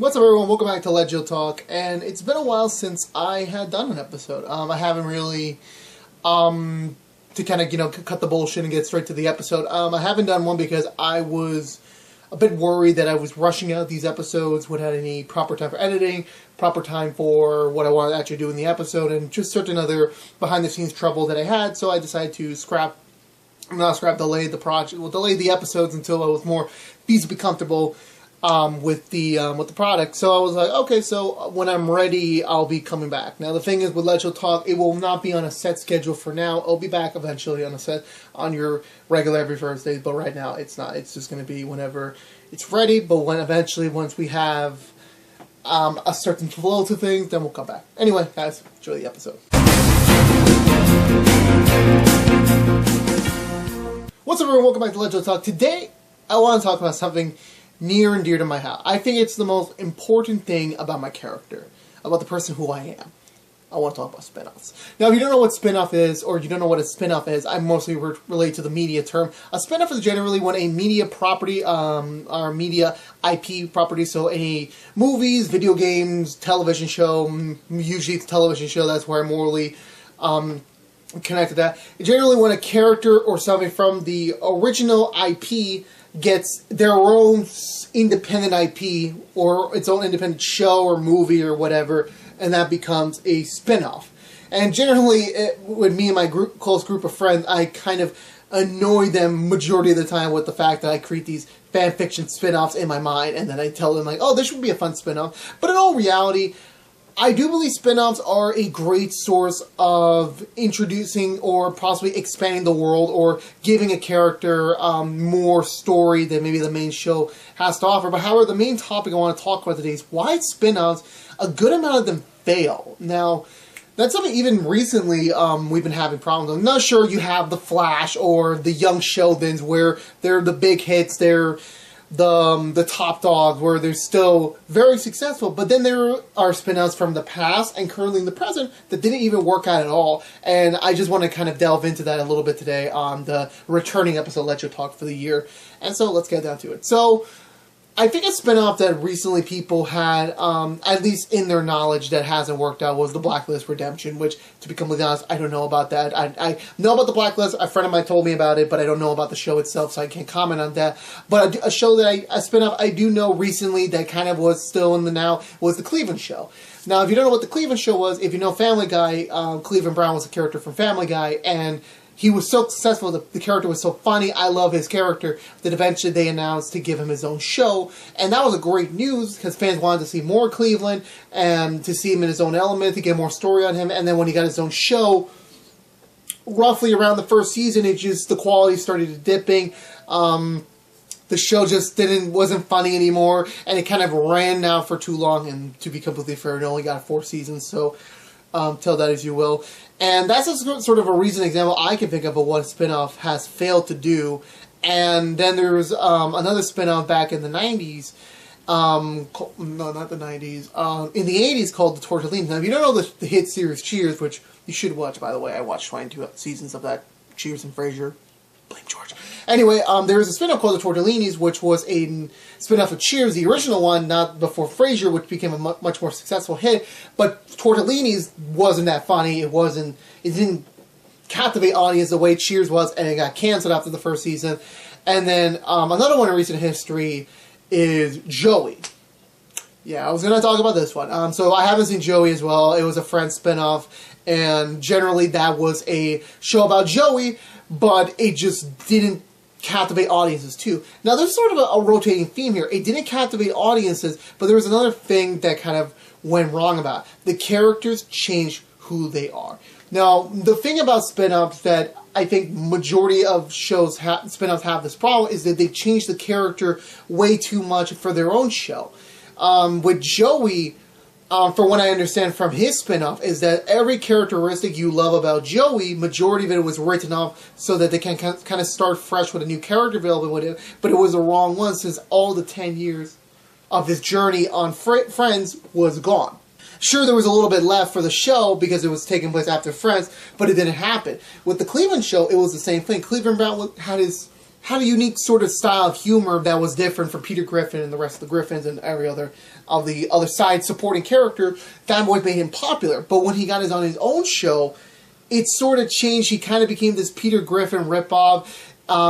What's up, everyone? Welcome back to Legio Talk, and it's been a while since I had done an episode. I haven't really, to kind of, cut the bullshit and get straight to the episode. I haven't done one because I was a bit worried that I was rushing out these episodes without any proper time for editing, proper time for what I wanted to actually do in the episode, and just certain other behind-the-scenes trouble that I had, so I decided to delay the project, delay the episodes until I was more feasibly comfortable with the product. So I was like, okay, so when I'm ready, I'll be coming back. Now the thing is with Legio Talk, it will not be on a set schedule for now. I'll be back eventually on your regular every Thursday, but right now it's not. It's just going to be whenever it's ready. But once we have a certain flow to things, then we'll come back. Anyway, guys, enjoy the episode. What's up, everyone? Welcome back to Legio Talk. Today, I want to talk about something near and dear to my heart. I think it's the most important thing about my character, about the person who I am. I want to talk about spin-offs. Now, if you don't know what spin-off is, or you don't know what a spin-off is, I mostly relate to the media term. A spin-off is generally when a media property, or media IP property, so any movies, video games, television show, usually it's a television show, that's where I'm morally connected to that. Generally when a character or something from the original IP gets their own independent IP or its own independent show or movie or whatever, and that becomes a spin-off. And generally, with me and my close group of friends, I kind of annoy them majority of the time with the fact that I create these fan fiction spin-offs in my mind, and then I tell them, like, oh, this would be a fun spin-off. But in all reality, I do believe spin-offs are a great source of introducing or possibly expanding the world or giving a character more story than maybe the main show has to offer. But however, the main topic I want to talk about today is why spin-offs, a good amount of them fail. Now, that's something even recently we've been having problems with. Now, sure, you have The Flash or the Young Sheldons where they're the big hits, they're the top dogs where they're still very successful, but then there are spin-offs from the past and currently in the present that didn't even work out at all, and I just want to kind of delve into that a little bit today on the returning episode Legio Talk for the year. And so let's get down to it. So I think a spin-off that recently people had, at least in their knowledge, that hasn't worked out was The Blacklist Redemption, which, to be completely honest, I don't know about that. I know about The Blacklist, a friend of mine told me about it, but I don't know about the show itself, so I can't comment on that. But a show that a spin-off I do know recently that kind of was still in the now was The Cleveland Show. Now, if you don't know what The Cleveland Show was, if you know Family Guy, Cleveland Brown was a character from Family Guy, and he was so successful, the character was so funny, I love his character, that eventually they announced to give him his own show. And that was a great news, because fans wanted to see more Cleveland, and to see him in his own element, to get more story on him. And then when he got his own show, roughly around the first season, the quality started dipping. The show just wasn't funny anymore, and it kind of ran now for too long, and to be completely fair, it only got 4 seasons, so tell that as you will. And that's sort of a recent example I can think of what a spin-off has failed to do. And then there was another spin-off back in the 90s, no, not the 90s, in the 80s called The Tortellini. Now, if you don't know the hit series Cheers, which you should watch, by the way, I watched 22 seasons of that, Cheers and Frasier, blame George. Anyway, there was a spin-off called The Tortellinis, which was a spin-off of Cheers, the original one, not before Frasier, which became a much more successful hit. But Tortellinis wasn't that funny. It didn't captivate audience the way Cheers was, and it got canceled after the first season. And then another one in recent history is Joey. Yeah, I was going to talk about this one. So I haven't seen Joey as well. It was a Friends spin-off, and generally that was a show about Joey, but it just didn't captivate audiences too. Now there's sort of a rotating theme here. It didn't captivate audiences, but there was another thing that kind of went wrong about it. The characters changed who they are. Now, the thing about spin-offs that I think majority of shows spin-offs have this problem is that they change the character way too much for their own show. With Joey, for what I understand from his spin-off, is that every characteristic you love about Joey, majority of it was written off so that they can kind of start fresh with a new character development with it, but it was the wrong one since all the 10 years of his journey on Friends was gone. Sure, there was a little bit left for the show because it was taking place after Friends, but it didn't happen. With the Cleveland Show, it was the same thing. Cleveland Brown had his had a unique sort of style of humor that was different from Peter Griffin and the rest of the Griffins and every other of the other side supporting character. That what made him popular. But when he got on his own show, it sort of changed. He kind of became this Peter Griffin ripoff.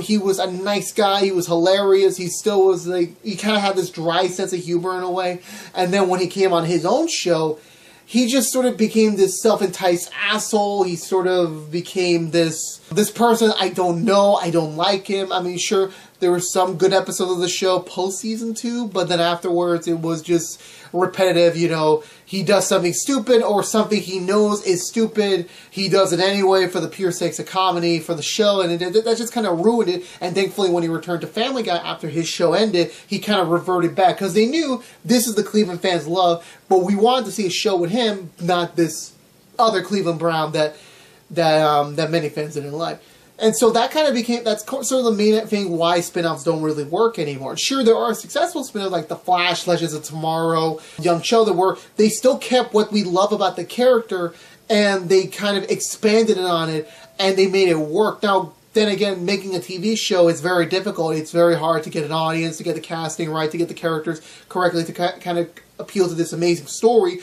He was a nice guy. He was hilarious. He still was like, he kind of had this dry sense of humor in a way. And then when he came on his own show, he just sort of became this self-enticed asshole. He sort of became this person I don't know. I don't like him. I mean, sure, there were some good episodes of the show post-season 2, but then afterwards it was just repetitive, you know. He does something stupid or something he knows is stupid. He does it anyway for the pure sakes of comedy, for the show, and that just kind of ruined it. And thankfully, when he returned to Family Guy after his show ended, he kind of reverted back, because they knew this is the Cleveland fans love, but we wanted to see a show with him, not this other Cleveland Brown that many fans didn't like. And so that kind of became, that's sort of the main thing why spin-offs don't really work anymore. Sure, there are successful spin-offs like The Flash, Legends of Tomorrow, Young Sheldon, where they still kept what we love about the character and they kind of expanded on it and they made it work. Now, then again, making a TV show is very difficult. It's very hard to get an audience, to get the casting right, to get the characters correctly, to kind of appeal to this amazing story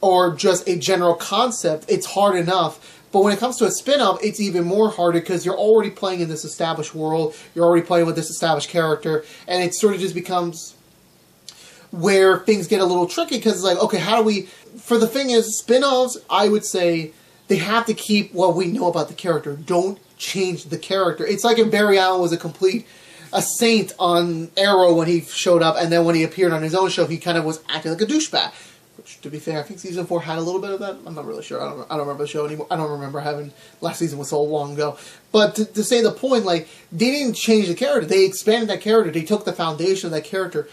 or just a general concept. It's hard enough. But when it comes to a spin-off, it's even more harder because you're already playing in this established world, you're already playing with this established character, and it sort of just becomes where things get a little tricky because it's like, okay, how do we... For the thing is, spin-offs, I would say, they have to keep what we know about the character. Don't change the character. It's like if Barry Allen was a saint on Arrow when he showed up, and then when he appeared on his own show, he kind of was acting like a douchebag. Which, to be fair, I think Season 4 had a little bit of that. I'm not really sure. I don't remember the show anymore. I don't remember having... Last season was so long ago. But to say the point, like, they didn't change the character. They expanded that character. They took the foundation of that character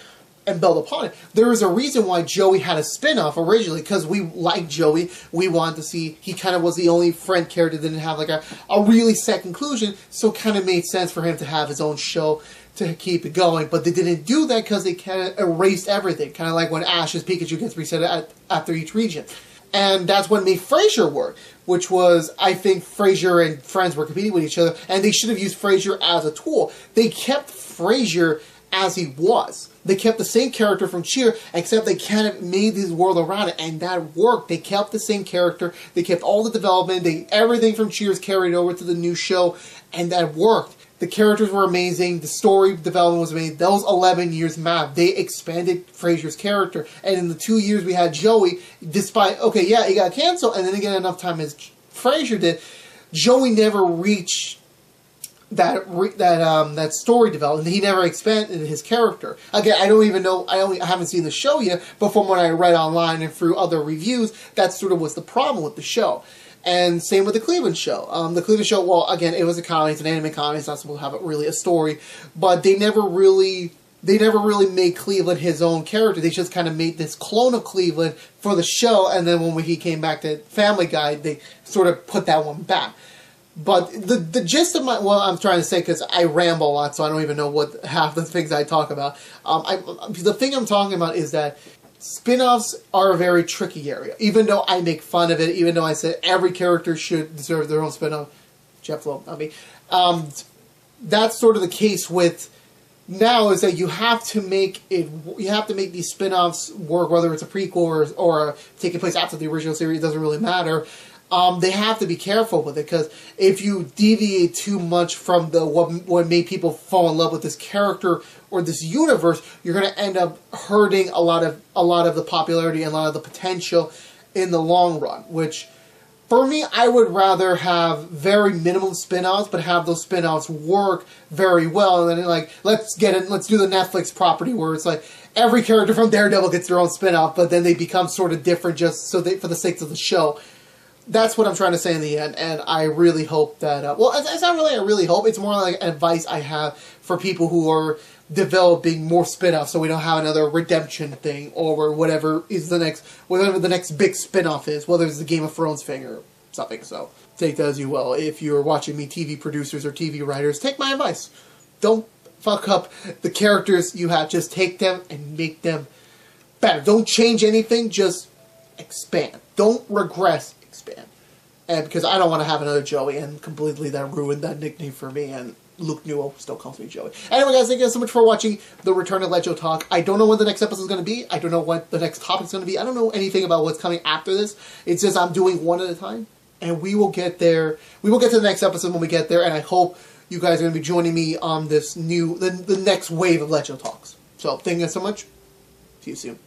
and built upon it. There was a reason why Joey had a spin-off originally, because we liked Joey. We wanted to see... He kind of was the only friend character that didn't have, like, a really set conclusion, so it kind of made sense for him to have his own show to keep it going, but they didn't do that because they kind of erased everything, kind of like when Ash's Pikachu gets reset after each region. And that's what made Frasier work, which was, I think, Frasier and Friends were competing with each other, and they should have used Frasier as a tool. They kept Frasier as he was. They kept the same character from Cheer, except they kind of made this world around it, and that worked. They kept the same character, they kept all the development, everything from Cheers carried over to the new show, and that worked. The characters were amazing. The story development was amazing. Those 11 years mapped. They expanded Frasier's character. And in the 2 years we had Joey, despite, okay, yeah, he got canceled, and then again enough time as Frasier did, Joey never reached that story development. He never expanded his character. Again, I don't even know, I haven't seen the show yet, but from what I read online and through other reviews, that sort of was the problem with the show. And same with the Cleveland show. The Cleveland show, well, again, it was a comedy. It's an anime comedy. It's not supposed to have really a story. But they never really made Cleveland his own character. They just kind of made this clone of Cleveland for the show. And then when he came back to Family Guy, they sort of put that one back. But the gist of I'm trying to say, because I ramble a lot, so I don't even know what half the things I talk about. The thing I'm talking about is that spin-offs are a very tricky area. Even though I make fun of it, even though I said every character should deserve their own spin-off, Jeff Lowe, not me, that's sort of the case with now, is that you have to make these spin-offs work, whether it's a prequel or taking place after the original series, it doesn't really matter. They have to be careful with it, because if you deviate too much from what made people fall in love with this character or this universe, you're going to end up hurting a lot of the popularity and a lot of the potential in the long run. Which, for me, I would rather have very minimal spin-offs, but have those spin-offs work very well. And then, like, let's do the Netflix property where it's like every character from Daredevil gets their own spin-off, but then they become sort of different just for the sake of the show. That's what I'm trying to say in the end, and I really hope that... well, it's not really I really hope, it's more like advice I have for people who are developing more spin-offs, so we don't have another redemption thing, or whatever the next big spin-off is, whether it's the Game of Thrones thing or something. So, take that as you will. If you're watching me, TV producers or TV writers, take my advice. Don't fuck up the characters you have, just take them and make them better. Don't change anything, just expand. Don't expand. And because I don't want to have another Joey, and completely that ruined that nickname for me, and Luke Nuo still calls me Joey. Anyway, guys, thank you guys so much for watching the return of Let Joe Talk. I don't know when the next episode is going to be. I don't know what the next topic is going to be. I don't know anything about what's coming after this. It's just I'm doing one at a time, and we will get there. We will get to the next episode when we get there, and I hope you guys are going to be joining me on this the next wave of Let Joe Talks. So, thank you guys so much. See you soon.